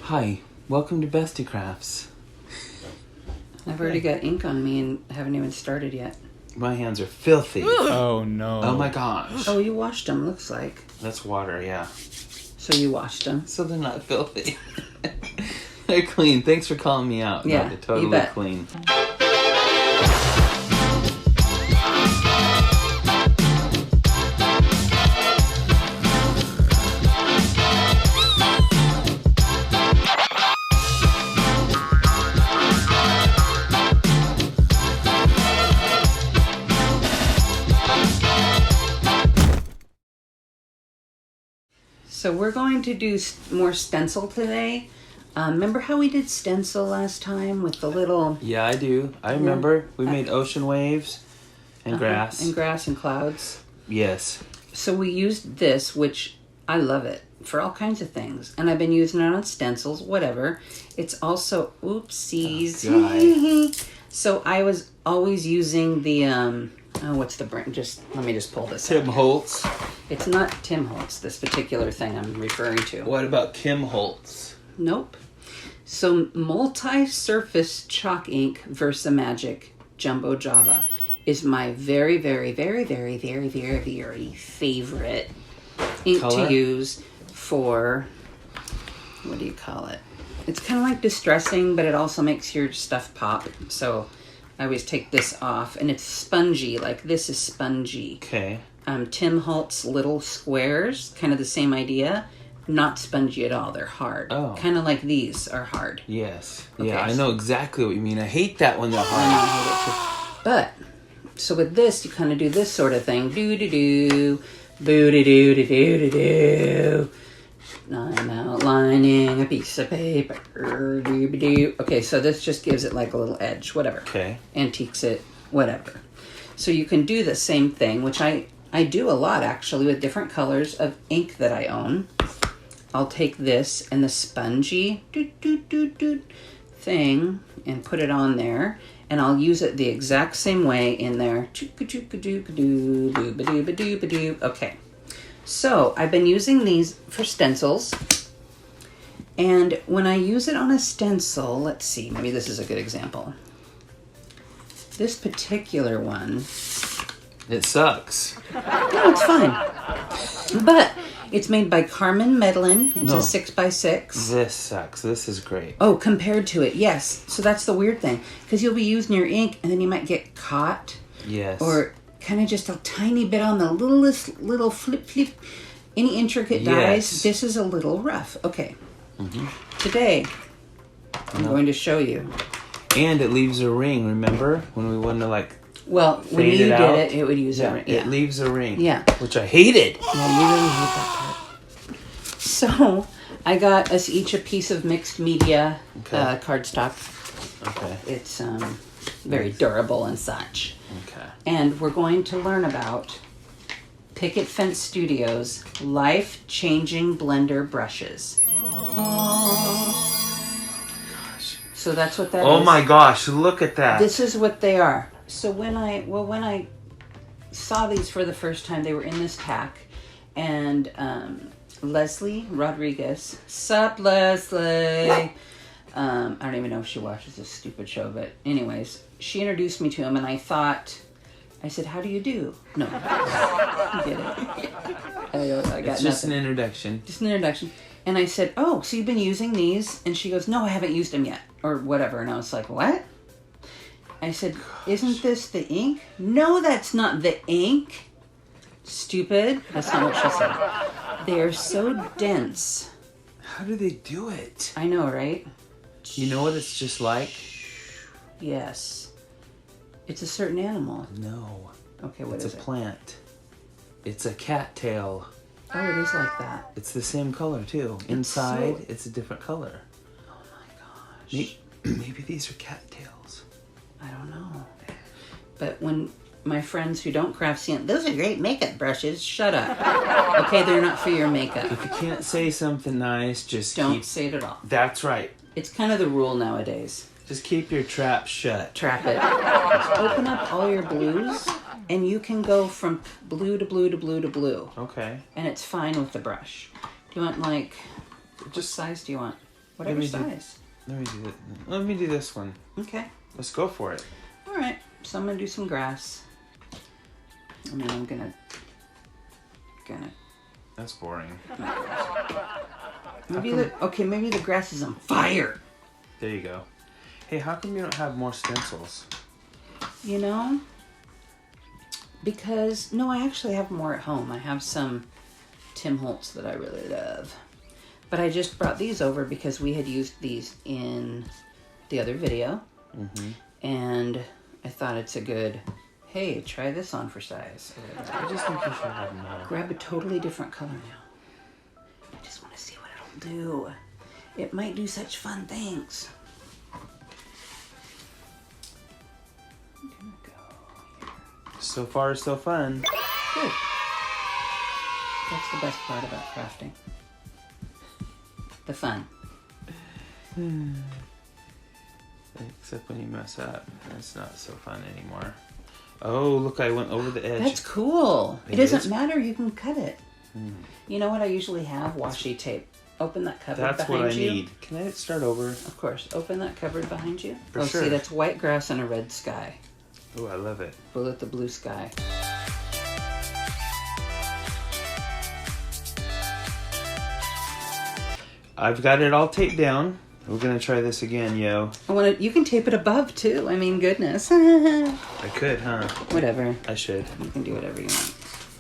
Hi, welcome to Bestie Crafts. I've already got ink on me and haven't even started yet. My hands are filthy. Oh no. Oh my gosh. Oh, you washed them, looks like. That's water, yeah. So you washed them. So they're not filthy. They're clean. Thanks for calling me out. Yeah, No, they're totally you bet. clean. So we're going to do more stencil today. Remember how we did stencil last time with the little... Yeah, I do. I remember. We made ocean waves and grass. And grass and clouds. Yes. So we used this, which I love it, for all kinds of things. And I've been using it on stencils, whatever. It's also... Oopsies. Oh, So I was always using the... what's the brand? Let me just pull this Tim out. Holtz. It's not Tim Holtz, this particular thing I'm referring to. What about Kim Holtz? Nope. So multi-surface chalk ink Versamagic Jumbo Java is my very, very, very, very, very, very, very favorite ink Color? to use for, what do you call it? It's kind of like distressing, but it also makes your stuff pop. So I always take this off, and it's spongy, like this is spongy. Okay. Tim Holtz little squares, kind of the same idea. Not spongy at all. They're hard. Oh. Kind of like these are hard. Yes. Okay. Yeah, I know exactly what you mean. I hate that when they're I hard. know, I hate it too. But, so with this, you kind of do this sort of thing. Do-do-do, boo-do-do-do-do-do-do. I'm outlining a piece of paper. Do-do-do. Okay, so this just gives it like a little edge, whatever. Okay. Antiques it, whatever. So you can do the same thing, which I do a lot actually with different colors of ink that I own. I'll take this and the spongy thing and put it on there, and I'll use it the exact same way in there. Okay, so I've been using these for stencils, and when I use it on a stencil, let's see, maybe this is a good example. This particular one, It sucks. no, it's fine. But it's made by Carmen Medlin. It's No. a 6x6. This sucks. This is great. Oh, compared to it, yes. So that's the weird thing. Because you'll be using your ink and then you might get caught. Yes. Or kind of just a tiny bit on the little flip. Any intricate dies. Yes. This is a little rough. Okay. Today, I'm going to show you. And it leaves a ring, remember? When we wanted to like Well, when fade you it did out? it would use Yeah, it. it leaves a ring. Yeah. Which I hated. Yeah, you really hate that part. So, I got us each a piece of mixed media Okay. cardstock. Okay. It's very durable and such. Okay. And we're going to learn about Picket Fence Studios life-changing blender brushes. So that's what that is. Oh my gosh, look at that. This is what they are. So when I saw these for the first time, they were in this pack, and Leslie Rodriguez, sup Leslie? I don't even know if she watches this stupid show, but anyways, she introduced me to him, and I said, how do you do? No, you get it. I got it's just nothing. an introduction. Just an introduction. And I said, oh, so you've been using these? And she goes, no, I haven't used them yet. Or whatever. And I was like, what? I said, isn't this the ink? No, that's not the ink. Stupid. That's not what she said. They are so dense. How do they do it? I know, right? You know what it's just like? Yes. It's a certain animal. No. Okay, what It's is a it? plant. It's a cattail. Oh, it is like that. It's the same color too. Inside, it's a different color. Oh my gosh. Maybe these are cattails. I don't know. But when my friends who don't craft see it, those are great makeup brushes. Shut up. Okay, they're not for your makeup. If you can't say something nice, just Don't keep... say it at all. That's right. It's kind of the rule nowadays. Just keep your trap shut. Trap it. Just open up all your blues, and you can go from blue to blue to blue to blue. Okay. And it's fine with the brush. Do you want like, what size do you want? Whatever size. Let me do this one. Okay. Let's go for it. All right. So I'm gonna do some grass. And then I'm gonna. That's boring. Maybe the grass is on fire. There you go. Hey, how come you don't have more stencils? You know, because I actually have more at home. I have some Tim Holtz that I really love. But I just brought these over because we had used these in the other video. Mm-hmm. And I thought it's a good, hey, try this on for size. I just think you should have more. Grab a totally different color now. I just want to see what it'll do. It might do such fun things. I'm gonna go here. So far, so fun. Good. That's the best part about crafting. The fun. Except when you mess up. It's not so fun anymore. Oh, look, I went over the edge. That's cool. It doesn't matter. You can cut it. You know what I usually have? Washi tape. Open that cupboard behind you. That's what I need. Can I start over? Of course. Open that cupboard behind you. For sure. See, that's white grass and a red sky. Oh, I love it. Bullet the blue sky. I've got it all taped down. We're gonna try this again, yo. You can tape it above too. I mean, goodness. I could, huh? Whatever. I should. You can do whatever you want.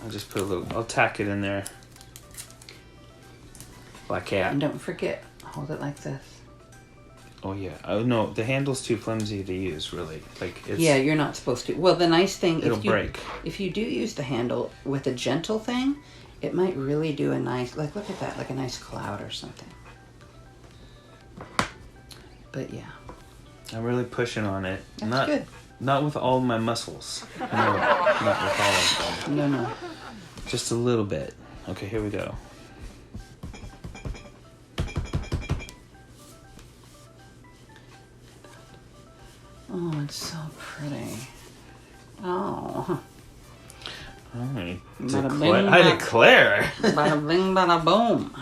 I'll just put I'll tack it in there. Black cat. And don't forget, hold it like this. Oh yeah. Oh no, the handle's too flimsy to use. Really, Yeah, you're not supposed to. Well, the nice thing it'll break. If you do use the handle with a gentle thing, it might really do a nice. Look at that, like a nice cloud or something. But yeah, I'm really pushing on it. That's good. Not with all my muscles. No, not with all of them. No. Just a little bit. Okay, here we go. Oh, it's so pretty. Oh. I Bada declare. Bada bing, bada boom.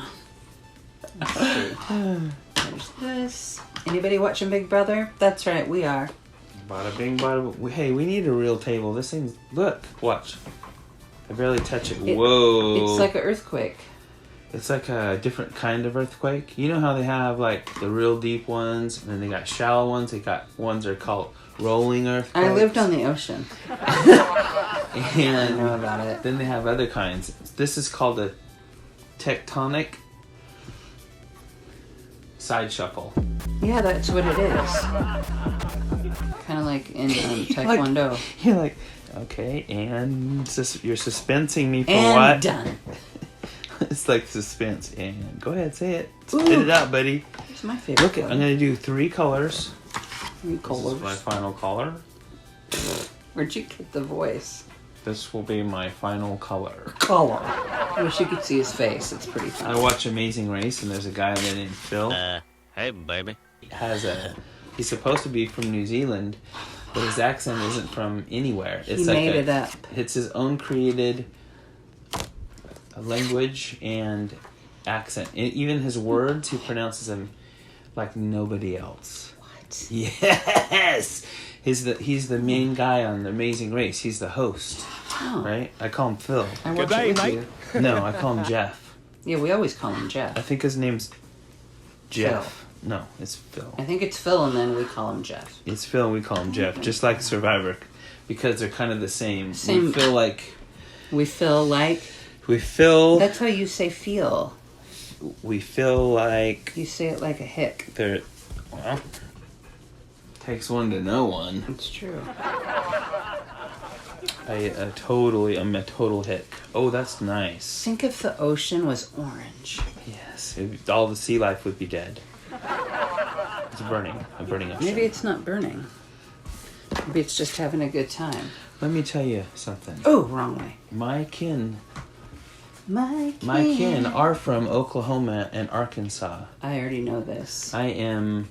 There's this. Anybody watching Big Brother? That's right, we are. Bada bing, bada boom. Hey, we need a real table. This thing's... Look, watch. I barely touch it. Whoa. It's like an earthquake. It's like a different kind of earthquake. You know how they have like the real deep ones, and then they got shallow ones. They got ones that are called rolling earthquakes. I lived on the ocean. And I know about it. Then they have other kinds. This is called a tectonic side shuffle. Yeah, that's what it is. Kind of like in Taekwondo. You're like, okay, and you're suspensing me for and what? Done. It's like suspense. And go ahead, say it. Spit it out, buddy. It's my favorite. Look, I'm gonna do 3 colors. 3 colors. This is my final color. Where'd you get the voice? This will be my final color. Color. I wish you could see his face. It's pretty funny. I watch Amazing Race, and there's a guy named Phil. Hey, baby. He's supposed to be from New Zealand, but his accent isn't from anywhere. He made it up. It's his own created language and accent. Even his words, he pronounces them like nobody else. What? Yes! He's the main guy on The Amazing Race. He's the host. Oh. Right? I call him Phil. Good day, mate. No, I call him Jeff. Yeah, we always call him Jeff. I think his name's Jeff. Phil. No, it's Phil. I think it's Phil, and then we call him Jeff. It's Phil, and we call him Jeff. Just like Survivor. Because they're kind of the same. Same. We feel like... We feel... That's how you say feel. We feel like... You say it like a hick. Well... Takes one to know one. It's true. I'm a total hick. Oh, that's nice. Think if the ocean was orange. Yes, all the sea life would be dead. It's burning. A burning ocean. Maybe it's not burning. Maybe it's just having a good time. Let me tell you something. Oh, wrong way. My kin are from Oklahoma and Arkansas. I already know this. I am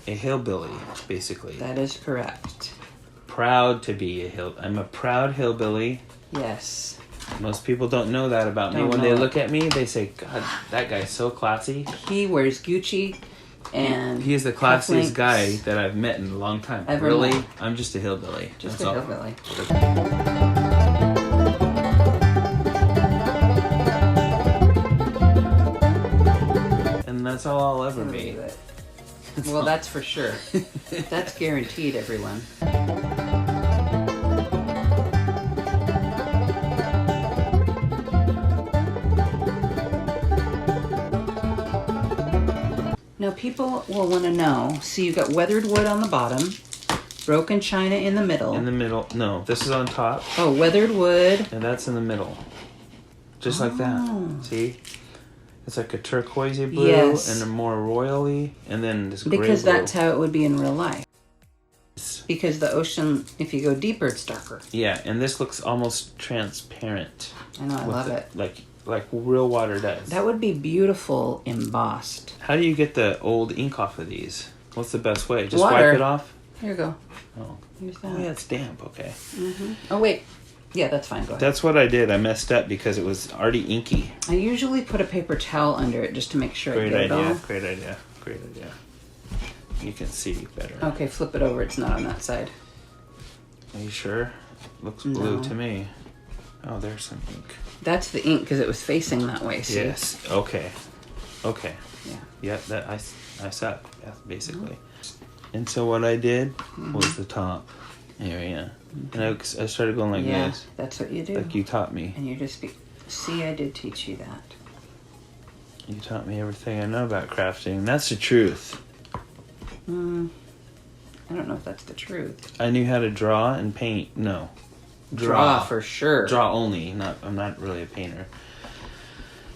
a hillbilly, basically. That is correct. Proud to be I'm a proud hillbilly. Yes. Most people don't know that about me. When they look at me, they say, God, that guy's so classy. He wears Gucci and he is the classiest cufflinks. guy that I've met in a long time. Ever Really? met. I'm just a hillbilly. Just That's a all. hillbilly. And that's all I'll ever be. Well, that's for sure. That's guaranteed, everyone. Now, people will want to know. See, you got weathered wood on the bottom, broken china in the middle. In the middle. No, this is on top. Oh, weathered wood. And that's in the middle. Just like that. See? It's like a turquoisey blue Yes. and a more royally, and then this gray Because blue. that's how it would be in real life. Because the ocean, if you go deeper, it's darker. Yeah, and this looks almost transparent. I know, I love it. Like real water does. That would be beautiful embossed. How do you get the old ink off of these? What's the best way? Just Water. wipe it off? Here you go. Oh. Here's that. Oh, yeah, it's damp. Okay. Oh, wait. Yeah, that's fine. Go ahead. That's what I did. I messed up because it was already inky. I usually put a paper towel under it just to make sure Great I get it idea. all. Great idea. Great idea. You can see better. Okay, flip it over. It's not on that side. Are you sure? Looks blue No. to me. Oh, there's some ink. That's the ink because it was facing that way. See? Yes. Okay. Okay. Yeah. Yep. That I suck. Yeah, basically. And so what I did was the top area, and I started going like Yeah, this, that's what you do. like you taught me. And you just see, I did teach you that. You taught me everything I know about crafting. That's the truth. I don't know if that's the truth. I knew how to draw and paint. No, Draw for sure. Draw only. I'm not really a painter.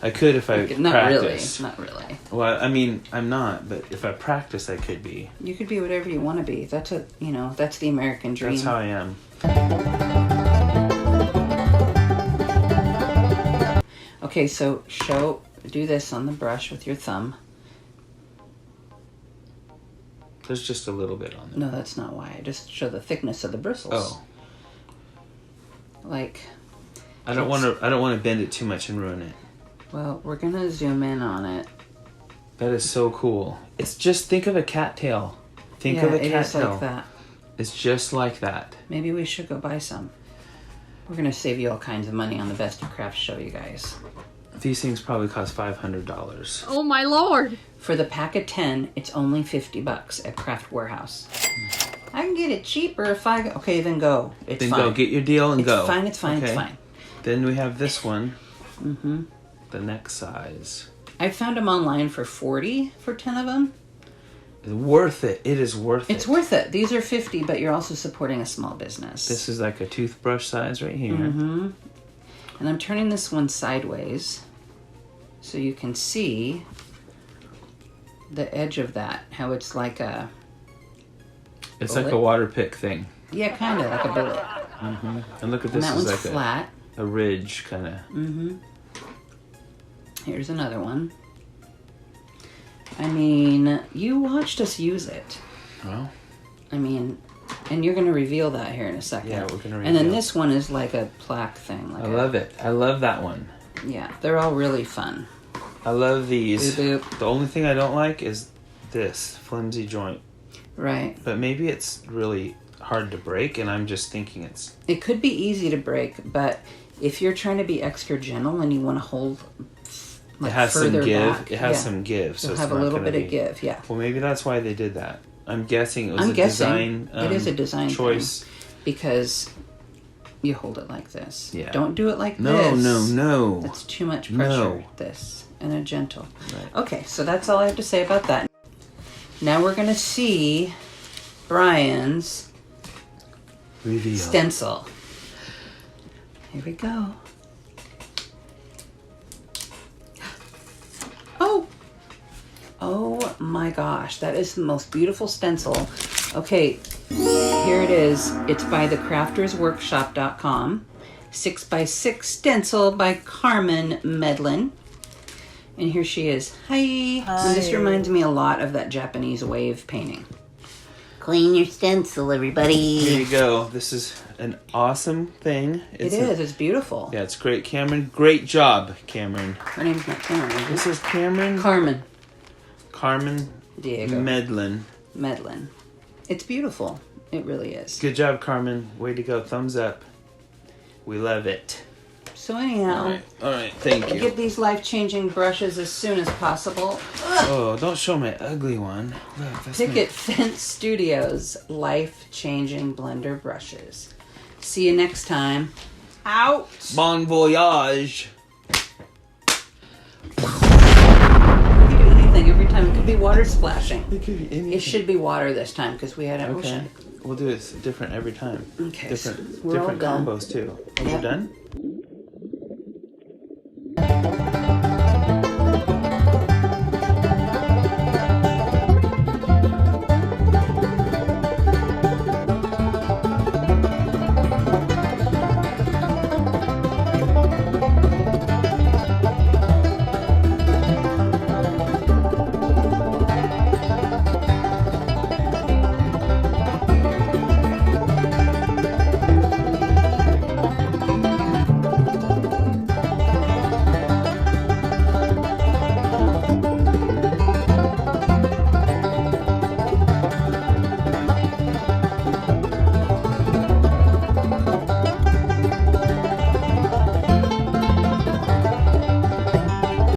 I could if I Not practice. really. Not really. Well, I mean, I'm not, but if I practice, I could be. You could be whatever you want to be. That's that's the American dream. That's how I am. Okay, so do this on the brush with your thumb. There's just a little bit on there. No, that's not why. I just show the thickness of the bristles. Oh. Like, I don't want to bend it too much and ruin it. well, we're gonna zoom in on it. That is so cool. It's just, think of a cattail. Think of a it is cattail. like that. It's just like that. Maybe we should go buy some. We're gonna save you all kinds of money on the Bestie Craft show, you guys. These things probably cost $500. Oh my lord! For the pack of 10, it's only $50 at Craft Warehouse. I can get it cheaper if I go. Okay, then go. It's Then fine. go, get your deal and It's go. fine, it's fine, it's Okay. fine. Then we have this one. The next size. I found them online for $40 for 10 of them. It's worth it. It is worth it. It's worth it. These are $50, but you're also supporting a small business. This is like a toothbrush size right here. And I'm turning this one sideways so you can see the edge of that, how it's like a... It's bullet. like a water pick thing. Yeah, kind of like a bullet. And look at And this that is one's like flat. a ridge kind of. Here's another one. I mean, you watched us use it. Well, I mean, and you're going to reveal that here in a second. Yeah, we're gonna And then reveal. this one is like a plaque thing. Like I love it. I love that one. Yeah, they're all really fun. I love these. Boop, boop. The only thing I don't like is this flimsy joint. Right. But maybe it's really hard to break, and I'm just thinking it's... It could be easy to break, but if you're trying to be extra gentle and you want to hold like it has some further give. back, It has yeah, some give. So you'll it's have a not little gonna bit of be- give. Yeah. Well, maybe that's why they did that. I'm guessing it was I'm a guessing design. it is a design choice. Because you hold it like this. Yeah. Don't do it like No, this. no. That's too much pressure. No. This and a gentle. Right. Okay, so that's all I have to say about that. Now we're gonna see Brian's Reveal. stencil. Here we go. Oh! Oh my gosh, that is the most beautiful stencil. Okay, here it is. It's by thecraftersworkshop.com. 6x6 stencil by Carmen Medlin. And here she is. Hi. And this reminds me a lot of that Japanese wave painting. Clean your stencil, everybody. Here you go. This is an awesome thing. It is. It's beautiful. Yeah, it's great, Cameron. Great job, Cameron. Her name's not Cameron. Is This it? is Cameron. Carmen. Carmen Diego. Medlin. Medlin. It's beautiful. It really is. Good job, Carmen. Way to go. Thumbs up. We love it. So anyhow, All right. Thank you. get these life-changing brushes as soon as possible. Oh, don't show my ugly one. Look, that's Picket Fence Studios Life-Changing Blender Brushes. See you next time. Out! Bon voyage. You can do anything every time. It could be water splashing. It could be anything. It should be water this time because we had an Okay. ocean. We'll do it different every time. Okay, Different so we're all done. combos too. Are we Yep. done?